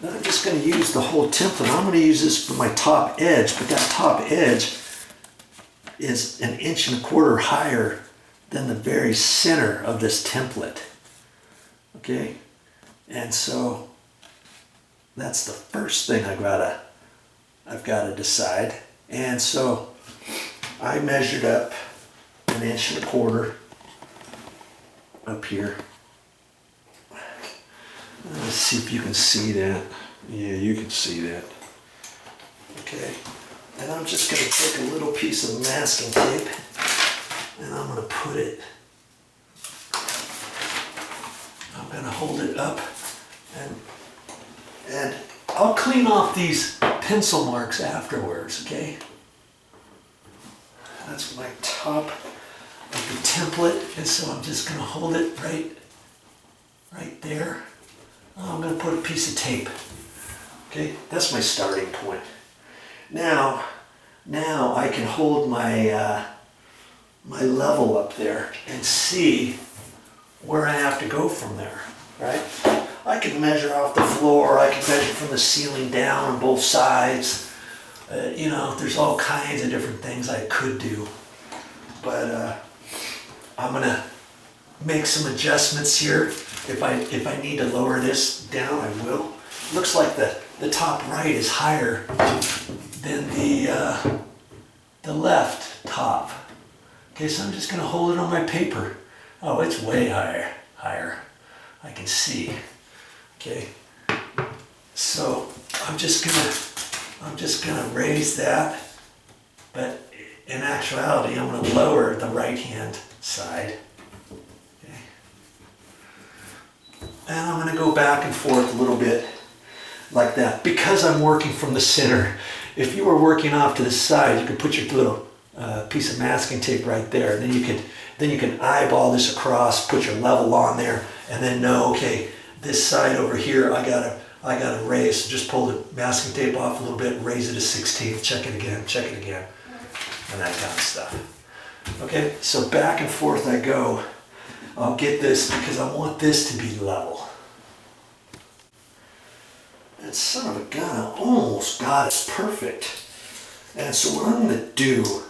Then I'm just going to use the whole template. I'm going to use this for my top edge, but that top edge is 1.25 inches higher than the very center of this template. Okay? And so that's the first thing I've got to decide. And so I measured up 1.25 inches up here. Let's see if you can see that. Yeah, you can see that. Okay. And I'm just going to take a little piece of masking tape and I'm going to put it, I'm going to hold it up and I'll clean off these pencil marks afterwards, okay? That's my top of the template, and so I'm just going to hold it right there. I'm going to put a piece of tape. Okay, that's my starting point. Now I can hold my my level up there and see where I have to go from there, right? I can measure off the floor, I can measure from the ceiling down on both sides. You know, there's all kinds of different things I could do. But I'm going to make some adjustments here. If I need to lower this down, I will. Looks like the top right is higher than the left top. Okay, so I'm just going to hold it on my paper. Oh, it's way higher. I can see. Okay, so I'm just gonna raise that, but in actuality, I'm going to lower the right-hand side. Okay. And I'm going to go back and forth a little bit like that. Because I'm working from the center, if you were working off to the side, you could put your little piece of masking tape right there. And then you can eyeball this across, put your level on there, and then know, okay, this side over here, I gotta raise. So just pull the masking tape off a little bit, raise it to 16th, check it again, and that kind of stuff. Okay, so back and forth I go. I'll get this because I want this to be level. And son of a gun, I almost got it perfect. And so what I'm gonna do,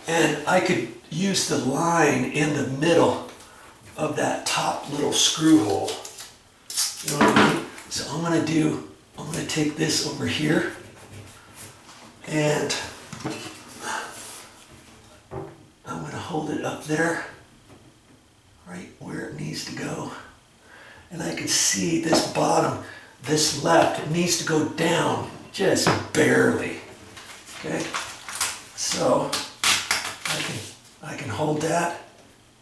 and I could use the line in the middle of that top little screw hole. You know what I mean? So I'm gonna take this over here and I'm gonna hold it up there, right where it needs to go. And I can see this bottom, this left, it needs to go down just barely. Okay? So I can hold that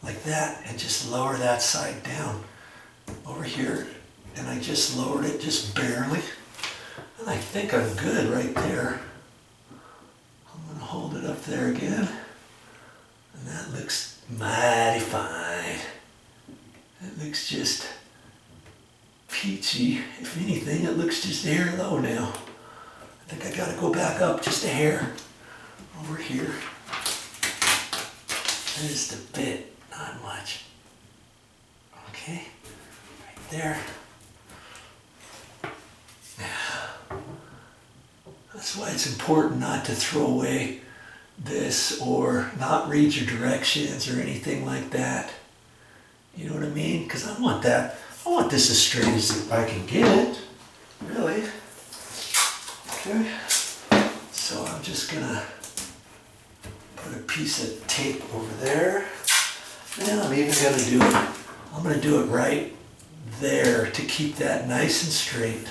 like that and just lower that side down over here. And I just lowered it just barely. And I think I'm good right there. I'm going to hold it up there again. And that looks mighty fine. It looks just peachy. If anything, it looks just a hair low now. I think I got to go back up just a hair over here. Just a bit, not much. Okay, right there. That's why it's important not to throw away this or not read your directions or anything like that. You know what I mean? Because I want this as straight as I can get it, really. Okay, so I'm just gonna put a piece of tape over there. And I'm even gonna do it right there to keep that nice and straight.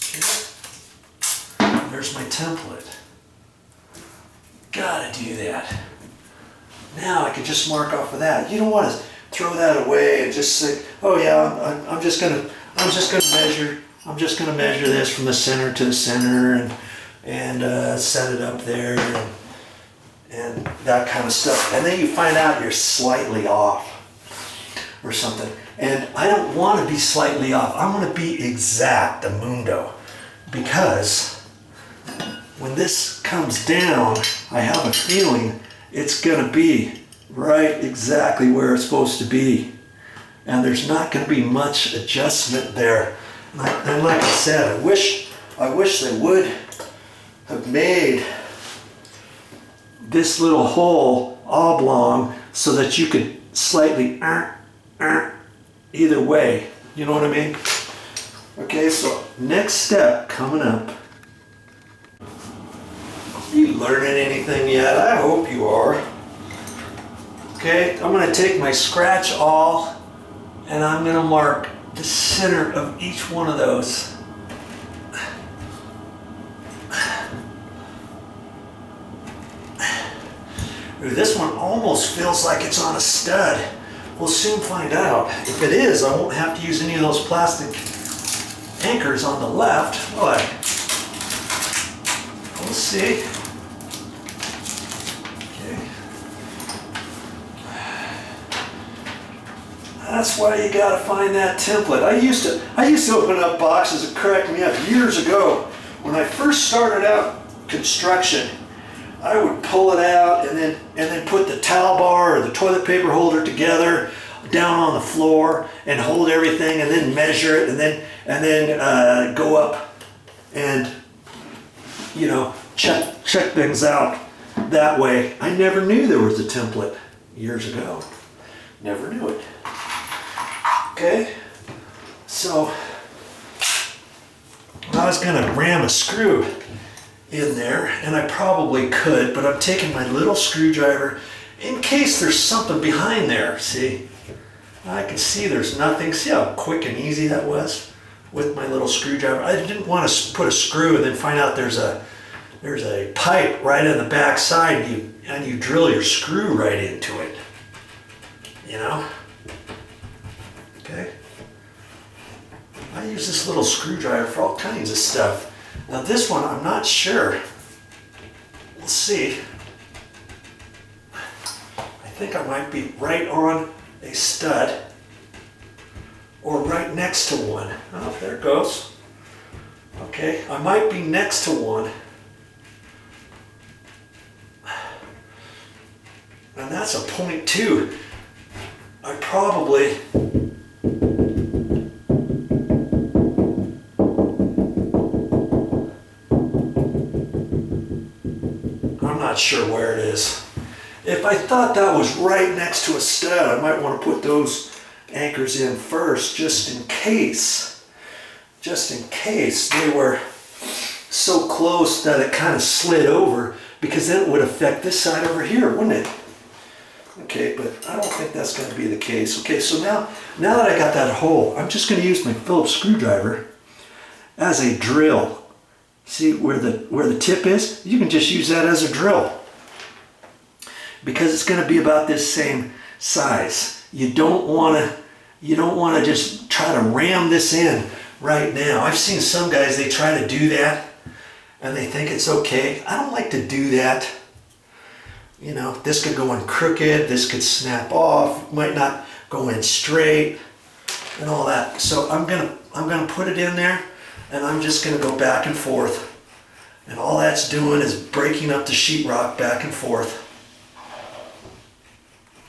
Okay. There's my template. Gotta do that. Now I can just mark off of that. You don't want to throw that away and just say, oh yeah, I'm just gonna measure this from the center to the center and set it up there and that kind of stuff. And then you find out you're slightly off or something. And I don't want to be slightly off. I want to be exactamundo, because when this comes down, I have a feeling it's going to be right exactly where it's supposed to be. And there's not going to be much adjustment there. And like I said, I wish they would have made this little hole oblong so that you could slightly either way. You know what I mean? Okay, so next step coming up. Are you learning anything yet? I hope you are. Okay, I'm going to take my scratch awl and I'm going to mark the center of each one of those. Ooh, this one almost feels like it's on a stud. We'll soon find out. If it is, I won't have to use any of those plastic anchors on the left, will I? We'll see. Okay. That's why you gotta find that template. I used to open up boxes that cracked me up years ago. When I first started out construction, I would pull it out and then put the towel bar or the toilet paper holder together down on the floor and hold everything and then measure it and then go up and, you know, check things out that way. I never knew there was a template years ago. Never knew it. Okay, so I was gonna ram a screw in there, and I probably could, but I'm taking my little screwdriver in case there's something behind there. See, I can see there's nothing. See how quick and easy that was with my little screwdriver. I didn't want to put a screw and then find out there's a pipe right in the back side and you drill your screw right into it, you know. Okay, I use this little screwdriver for all kinds of stuff. Now this one, I'm not sure. We'll see. I think I might be right on a stud or right next to one. Oh, there it goes. Okay, I might be next to one. And that's a 0.2. I probably... Not sure where it is. If I thought that was right next to a stud, I might want to put those anchors in first just in case they were so close that it kind of slid over, because then it would affect this side over here, wouldn't it? Okay, but I don't think that's going to be the case. Okay, so now that I got that hole, I'm just going to use my Phillips screwdriver as a drill. See where the tip is? You can just use that as a drill because it's going to be about this same size. You don't want to just try to ram this in right now. I've seen some guys, they try to do that and they think it's okay. I don't like to do that. You know, this could go in crooked, this could snap off, might not go in straight and all that. So I'm gonna put it in there. And I'm just going to go back and forth. And all that's doing is breaking up the sheetrock back and forth.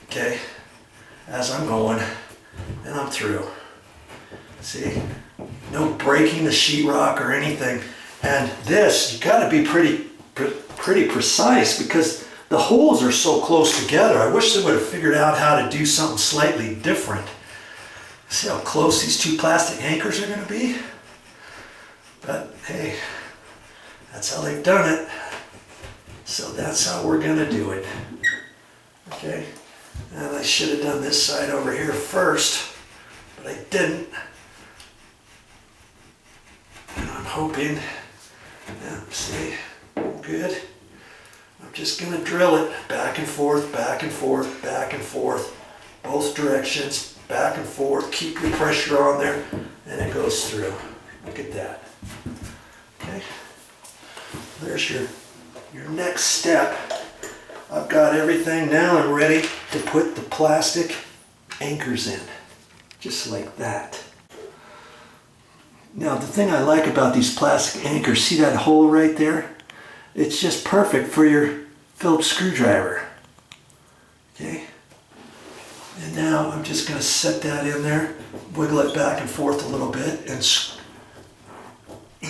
Okay, as I'm going, and I'm through. See, no breaking the sheetrock or anything. And this, you got to be pretty precise because the holes are so close together. I wish they would have figured out how to do something slightly different. See how close these two plastic anchors are going to be? But hey, that's how they've done it. So that's how we're gonna do it. Okay, and I should have done this side over here first, but I didn't. And I'm hoping, yeah, see, good. I'm just gonna drill it back and forth, back and forth, back and forth, both directions, back and forth. Keep your pressure on there, and it goes through. Look at that. Okay, there's your next step. I've got everything now. I'm ready to put the plastic anchors in, just like that. Now the thing I like about these plastic anchors, see that hole right there? It's just perfect for your Phillips screwdriver. Okay, and now I'm just going to set that in there, wiggle it back and forth a little bit, and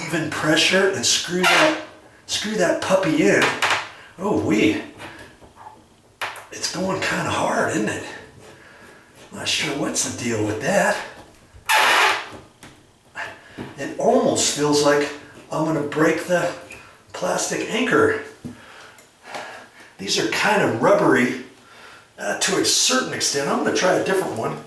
even pressure and screw that puppy in. Oh wee. It's going kind of hard, isn't it? Not sure what's the deal with that. It almost feels like I'm going to break the plastic anchor. These are kind of rubbery to a certain extent. I'm going to try a different one.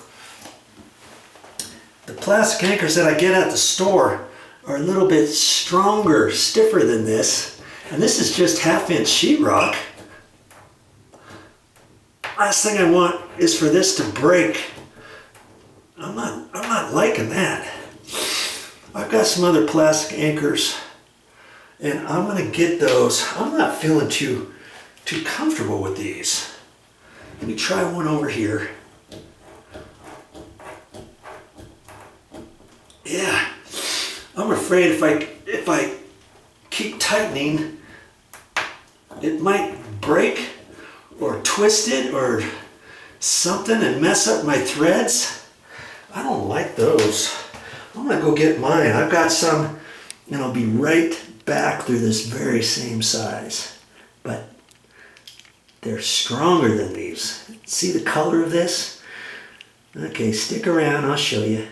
The plastic anchors that I get at the store are a little bit stronger, stiffer than this. And this is just 1/2-inch sheetrock. Last thing I want is for this to break. I'm not liking that. I've got some other plastic anchors and I'm gonna get those. I'm not feeling too comfortable with these. Let me try one over here. Yeah, I'm afraid if I keep tightening, it might break or twist it or something and mess up my threads. I don't like those. I'm gonna go get mine. I've got some, and I'll be right back. Through this very same size, but they're stronger than these. See the color of this? Okay, stick around, I'll show you.